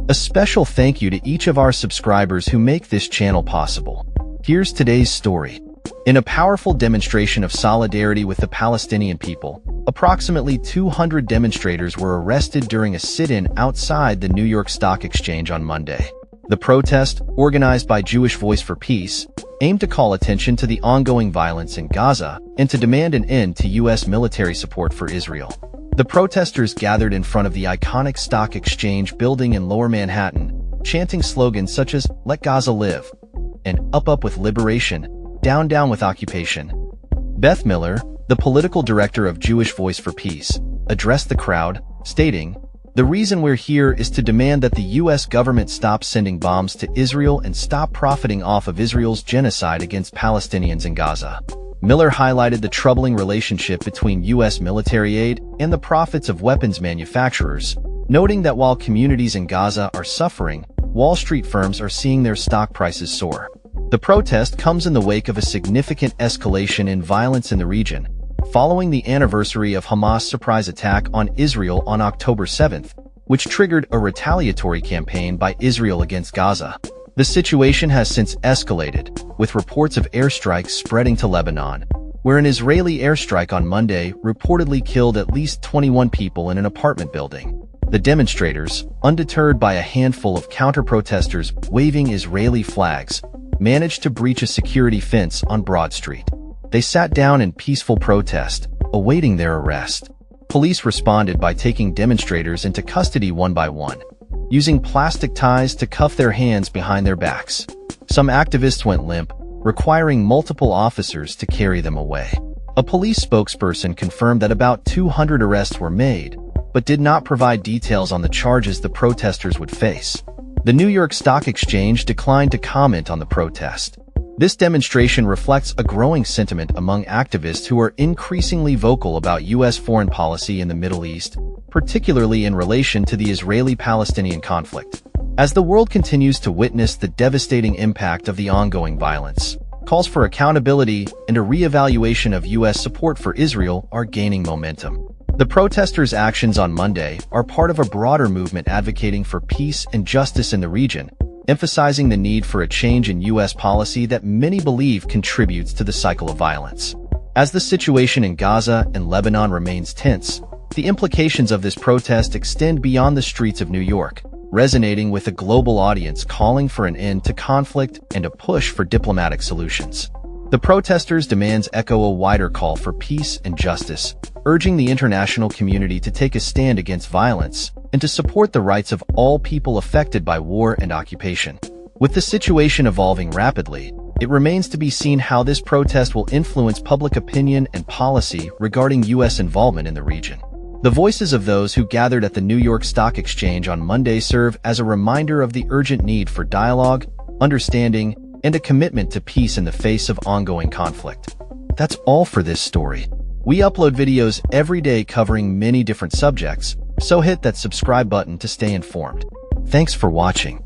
A special thank you to each of our subscribers who make this channel possible. Here's today's story. In a powerful demonstration of solidarity with the Palestinian people, approximately 200 demonstrators were arrested during a sit-in outside the New York Stock Exchange on Monday. The protest, organized by Jewish Voice for Peace, aimed to call attention to the ongoing violence in Gaza and to demand an end to U.S. military support for Israel. The protesters gathered in front of the iconic Stock Exchange building in Lower Manhattan, chanting slogans such as "Let Gaza Live" and "Up with Liberation, Down with Occupation." Beth Miller, the political director of Jewish Voice for Peace, addressed the crowd, stating, "The reason we're here is to demand that the U.S. government stop sending bombs to Israel and stop profiting off of Israel's genocide against Palestinians in Gaza." Miller highlighted the troubling relationship between U.S. military aid and the profits of weapons manufacturers, noting that while communities in Gaza are suffering, Wall Street firms are seeing their stock prices soar. The protest comes in the wake of a significant escalation in violence in the region, following the anniversary of Hamas' surprise attack on Israel on October 7th, which triggered a retaliatory campaign by Israel against Gaza. The situation has since escalated, with reports of airstrikes spreading to Lebanon, where an Israeli airstrike on Monday reportedly killed at least 21 people in an apartment building. The demonstrators, undeterred by a handful of counter-protesters waving Israeli flags, managed to breach a security fence on Broad Street. They sat down in peaceful protest, awaiting their arrest. Police responded by taking demonstrators into custody one by one, using plastic ties to cuff their hands behind their backs. Some activists went limp, requiring multiple officers to carry them away. A police spokesperson confirmed that about 200 arrests were made, but did not provide details on the charges the protesters would face. The New York Stock Exchange declined to comment on the protest. This demonstration reflects a growing sentiment among activists who are increasingly vocal about U.S. foreign policy in the Middle East, particularly in relation to the Israeli-Palestinian conflict. As the world continues to witness the devastating impact of the ongoing violence, calls for accountability and a re-evaluation of U.S. support for Israel are gaining momentum. The protesters' actions on Monday are part of a broader movement advocating for peace and justice in the region, emphasizing the need for a change in U.S. policy that many believe contributes to the cycle of violence. As the situation in Gaza and Lebanon remains tense, the implications of this protest extend beyond the streets of New York, resonating with a global audience calling for an end to conflict and a push for diplomatic solutions. The protesters' demands echo a wider call for peace and justice, urging the international community to take a stand against violence and to support the rights of all people affected by war and occupation. With the situation evolving rapidly, it remains to be seen how this protest will influence public opinion and policy regarding U.S. involvement in the region. The voices of those who gathered at the New York Stock Exchange on Monday serve as a reminder of the urgent need for dialogue, understanding, and a commitment to peace in the face of ongoing conflict. That's all for this story. We upload videos every day covering many different subjects, so hit that subscribe button to stay informed. Thanks for watching.